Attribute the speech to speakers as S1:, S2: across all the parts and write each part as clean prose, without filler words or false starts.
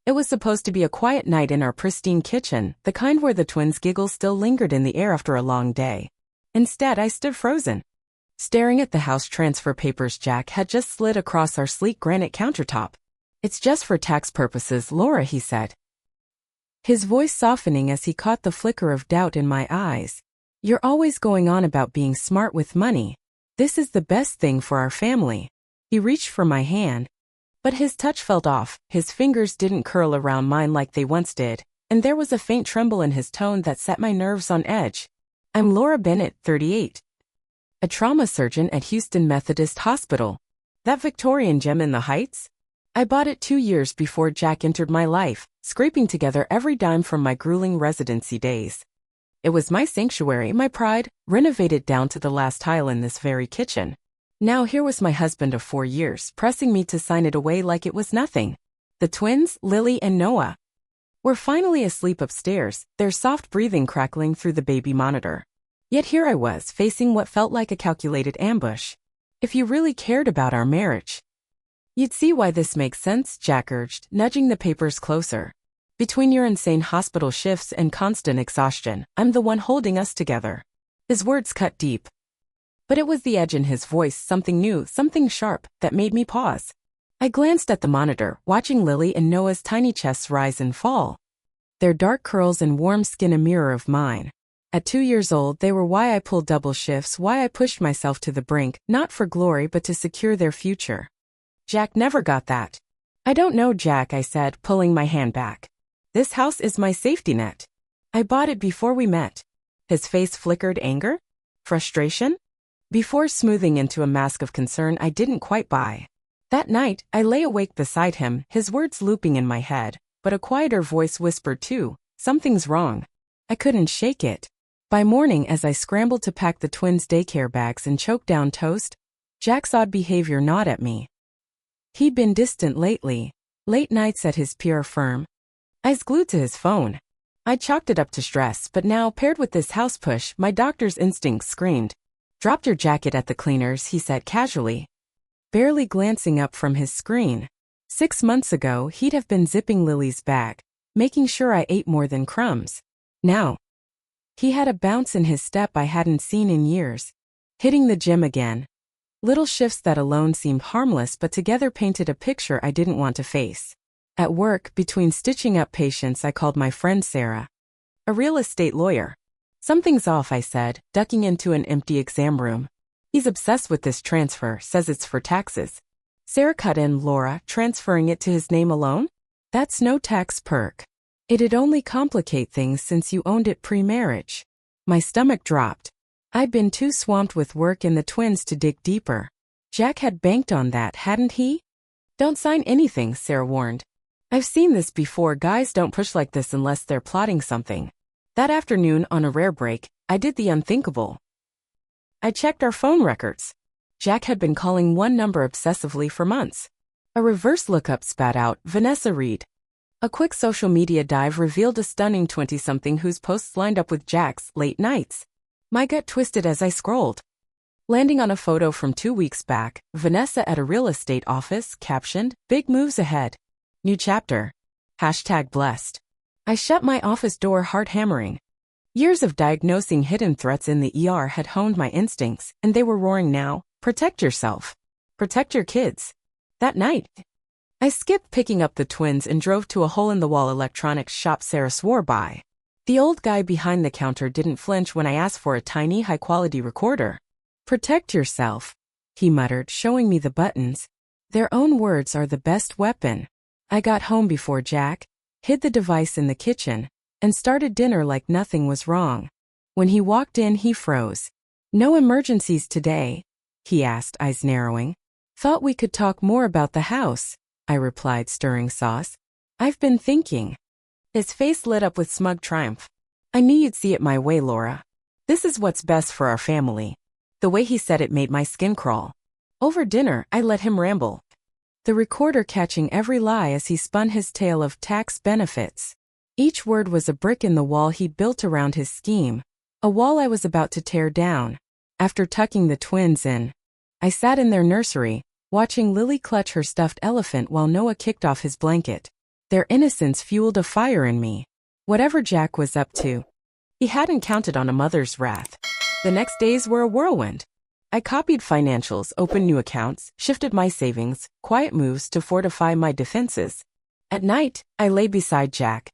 S1: It was supposed to be a quiet night in our pristine kitchen, the kind where the twins' giggles still lingered in the air after a long day. Instead, I stood frozen, staring at the house transfer papers Jack had just slid across our sleek granite countertop. "It's just for tax purposes, Laura," he said, his voice softening as he caught the flicker of doubt in my eyes. "You're always going on about being smart with money. This is the best thing for our family." He reached for my hand, but his touch felt off. His fingers didn't curl around mine like they once did, and there was a faint tremble in his tone that set my nerves on edge. "I'm Laura Bennett, 38. A trauma surgeon at Houston Methodist Hospital. That Victorian gem in the Heights? I bought it 2 years before Jack entered my life, scraping together every dime from my grueling residency days. It was my sanctuary, my pride, renovated down to the last tile in this very kitchen. Now here was my husband of 4 years, pressing me to sign it away like it was nothing. The twins, Lily and Noah, were finally asleep upstairs, their soft breathing crackling through the baby monitor. Yet here I was, facing what felt like a calculated ambush. "If you really cared about our marriage, you'd see why this makes sense," Jack urged, nudging the papers closer. "Between your insane hospital shifts and constant exhaustion, I'm the one holding us together." His words cut deep, but it was the edge in his voice, something new, something sharp, that made me pause. I glanced at the monitor, watching Lily and Noah's tiny chests rise and fall, their dark curls and warm skin a mirror of mine. At 2 years old, they were why I pulled double shifts, why I pushed myself to the brink, not for glory but to secure their future. Jack never got that. "I don't know, Jack," I said, pulling my hand back. "This house is my safety net. I bought it before we met." His face flickered anger? Frustration? Before smoothing into a mask of concern I didn't quite buy. That night, I lay awake beside him, his words looping in my head, but a quieter voice whispered too, "Something's wrong." I couldn't shake it. By morning, as I scrambled to pack the twins' daycare bags and choke down toast, Jack's odd behavior gnawed at me. He'd been distant lately, late nights at his PR firm, eyes glued to his phone. I chalked it up to stress, but now, paired with this house push, my doctor's instincts screamed. "Dropped your jacket at the cleaners," he said casually, barely glancing up from his screen. 6 months ago, he'd have been zipping Lily's bag, making sure I ate more than crumbs. Now, he had a bounce in his step I hadn't seen in years. Hitting the gym again. Little shifts that alone seemed harmless but together painted a picture I didn't want to face. At work, between stitching up patients, I called my friend Sarah, a real estate lawyer. "Something's off," I said, ducking into an empty exam room. "He's obsessed with this transfer, says it's for taxes." Sarah cut in. "Laura, transferring it to his name alone? That's no tax perk. It'd only complicate things since you owned it pre-marriage." My stomach dropped. I'd been too swamped with work and the twins to dig deeper. Jack had banked on that, hadn't he? "Don't sign anything," Sarah warned. "I've seen this before. Guys don't push like this unless they're plotting something." That afternoon, on a rare break, I did the unthinkable. I checked our phone records. Jack had been calling one number obsessively for months. A reverse lookup spat out, Vanessa Reed. A quick social media dive revealed a stunning 20-something whose posts lined up with Jack's late nights. My gut twisted as I scrolled, landing on a photo from 2 weeks back, Vanessa at a real estate office, captioned, "Big moves ahead. New chapter. #blessed." I shut my office door, heart hammering. Years of diagnosing hidden threats in the ER had honed my instincts, and they were roaring now. Protect yourself. Protect your kids. That night, I skipped picking up the twins and drove to a hole-in-the-wall electronics shop Sarah swore by. The old guy behind the counter didn't flinch when I asked for a tiny, high-quality recorder. "Protect yourself," he muttered, showing me the buttons. Their own words are the best weapon. I got home before Jack, hid the device in the kitchen, and started dinner like nothing was wrong. When he walked in, he froze. "No emergencies today?" he asked, eyes narrowing. "Thought we could talk more about the house," I replied, stirring sauce. "I've been thinking." His face lit up with smug triumph. "I knew you'd see it my way, Laura. This is what's best for our family." The way he said it made my skin crawl. Over dinner, I let him ramble, the recorder catching every lie as he spun his tale of tax benefits. Each word was a brick in the wall he'd built around his scheme, a wall I was about to tear down. After tucking the twins in, I sat in their nursery, watching Lily clutch her stuffed elephant while Noah kicked off his blanket. Their innocence fueled a fire in me. Whatever Jack was up to, he hadn't counted on a mother's wrath. The next days were a whirlwind. I copied financials, opened new accounts, shifted my savings, quiet moves to fortify my defenses. At night, I lay beside Jack.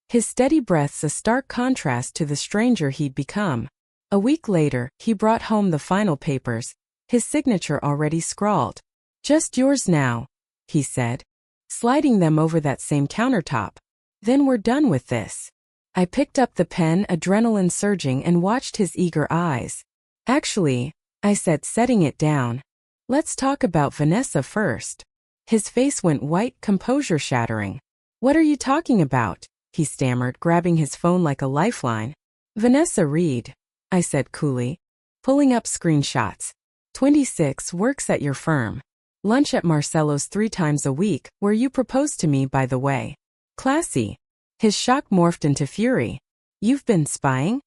S1: His steady breaths a stark contrast to the stranger he'd become. A week later, he brought home the final papers, his signature already scrawled. "Just yours now," he said, sliding them over that same countertop. "Then we're done with this." I picked up the pen, adrenaline surging, and watched his eager eyes. "Actually," I said, setting it down, "let's talk about Vanessa first." His face went white, composure shattering. "What are you talking about?" he stammered, grabbing his phone like a lifeline. "Vanessa Reed," I said coolly, pulling up screenshots. 26, works at your firm. Lunch at Marcelo's 3 times a week, where you proposed to me, by the way. Classy. His shock morphed into fury. "You've been spying?"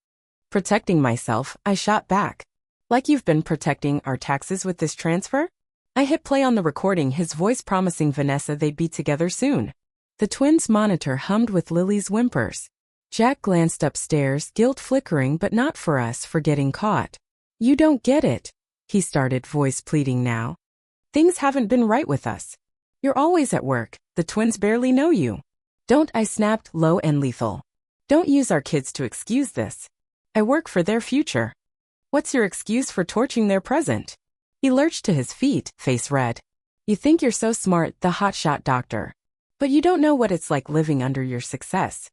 S1: Protecting myself, I shot back. "Like you've been protecting our taxes with this transfer?" I hit play on the recording, his voice promising Vanessa they'd be together soon. The twins' monitor hummed with Lily's whimpers. Jack glanced upstairs, guilt flickering, but not for us for getting caught. "You don't get it," he started, voice pleading now. "Things haven't been right with us. You're always at work. The twins barely know you." "Don't," I snapped, low and lethal. "Don't use our kids to excuse this. I work for their future. What's your excuse for torching their present?" He lurched to his feet, face red. "You think you're so smart, the hotshot doctor. But you don't know what it's like living under your success.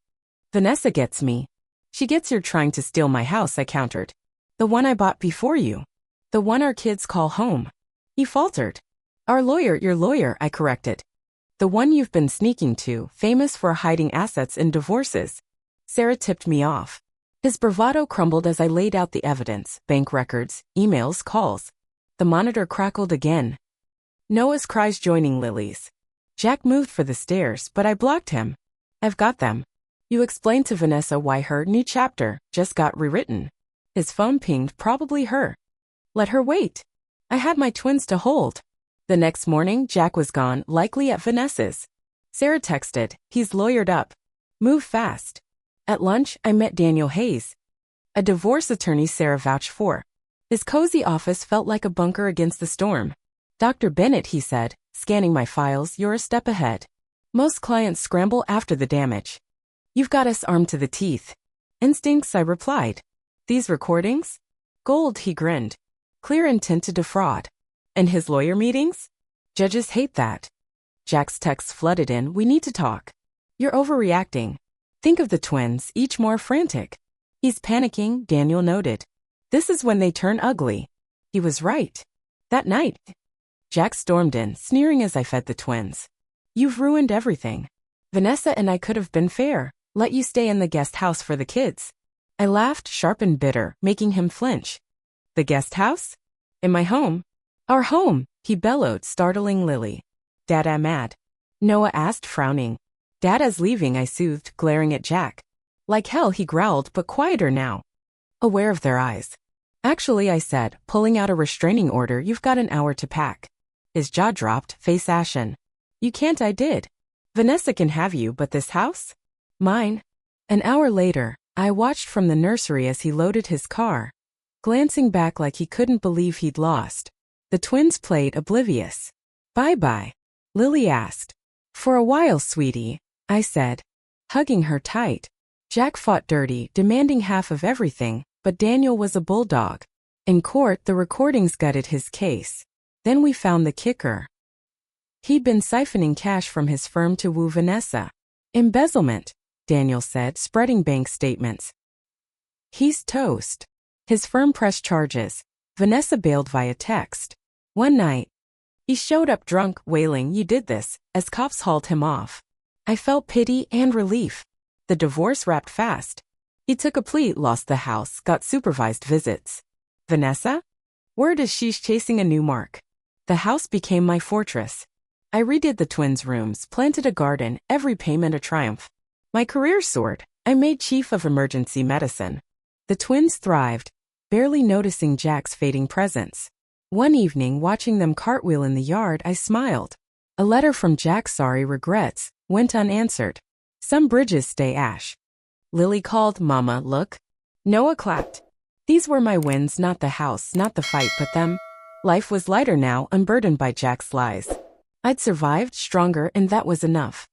S1: Vanessa gets me. She gets you're trying to steal my house," I countered. "The one I bought before you. The one our kids call home." He faltered. Your lawyer," I corrected. "The one you've been sneaking to, famous for hiding assets in divorces." Sarah tipped me off. His bravado crumbled as I laid out the evidence, bank records, emails, calls. The monitor crackled again. Noah's cries joining Lily's. Jack moved for the stairs, but I blocked him. "I've got them. You explained to Vanessa why her new chapter just got rewritten." His phone pinged, probably her. Let her wait. I had my twins to hold. The next morning, Jack was gone, likely at Vanessa's. Sarah texted, "He's lawyered up. Move fast." At lunch, I met Daniel Hayes, a divorce attorney Sarah vouched for. His cozy office felt like a bunker against the storm. "Dr. Bennett," he said, scanning my files, "you're a step ahead. Most clients scramble after the damage. You've got us armed to the teeth." "Instincts," I replied. "These recordings?" "Gold," he grinned. "Clear intent to defraud." "And his lawyer meetings?" "Judges hate that." Jack's texts flooded in, "We need to talk." "You're overreacting. Think of the twins, each more frantic." "He's panicking," Daniel noted. "This is when they turn ugly." He was right. That night, Jack stormed in, sneering as I fed the twins. "You've ruined everything. Vanessa and I could have been fair, let you stay in the guest house for the kids." I laughed, sharp and bitter, making him flinch. "The guest house? In my home?" "Our home," he bellowed, startling Lily. "Dada mad?" Noah asked, frowning. "Dada's leaving," I soothed, glaring at Jack. "Like hell," he growled, but quieter now. Aware of their eyes. "Actually," I said, pulling out a restraining order, "you've got an hour to pack." His jaw dropped, face ashen. "You can't." I did. "Vanessa can have you, but this house? Mine." An hour later, I watched from the nursery as he loaded his car, glancing back like he couldn't believe he'd lost. The twins played oblivious. "Bye-bye?" Lily asked. "For a while, sweetie," I said, hugging her tight. Jack fought dirty, demanding half of everything, but Daniel was a bulldog. In court, the recordings gutted his case. Then we found the kicker. He'd been siphoning cash from his firm to woo Vanessa. "Embezzlement," Daniel said, spreading bank statements. "He's toast." His firm pressed charges. Vanessa bailed via text. One night, he showed up drunk, wailing, "You did this," as cops hauled him off. I felt pity and relief. The divorce wrapped fast. He took a plea, lost the house, got supervised visits. Vanessa? Word is she's chasing a new mark. The house became my fortress. I redid the twins' rooms, planted a garden, every payment a triumph. My career soared. I made chief of emergency medicine. The twins thrived, barely noticing Jack's fading presence. One evening, watching them cartwheel in the yard, I smiled. A letter from Jack, "Sorry, regrets. went unanswered. Some bridges stay ash. Lily called, Mama, look. Noah clapped. These were my wins, not the house, not the fight, but them. Life was lighter now, unburdened by Jack's lies. I'd survived, stronger, and that was enough.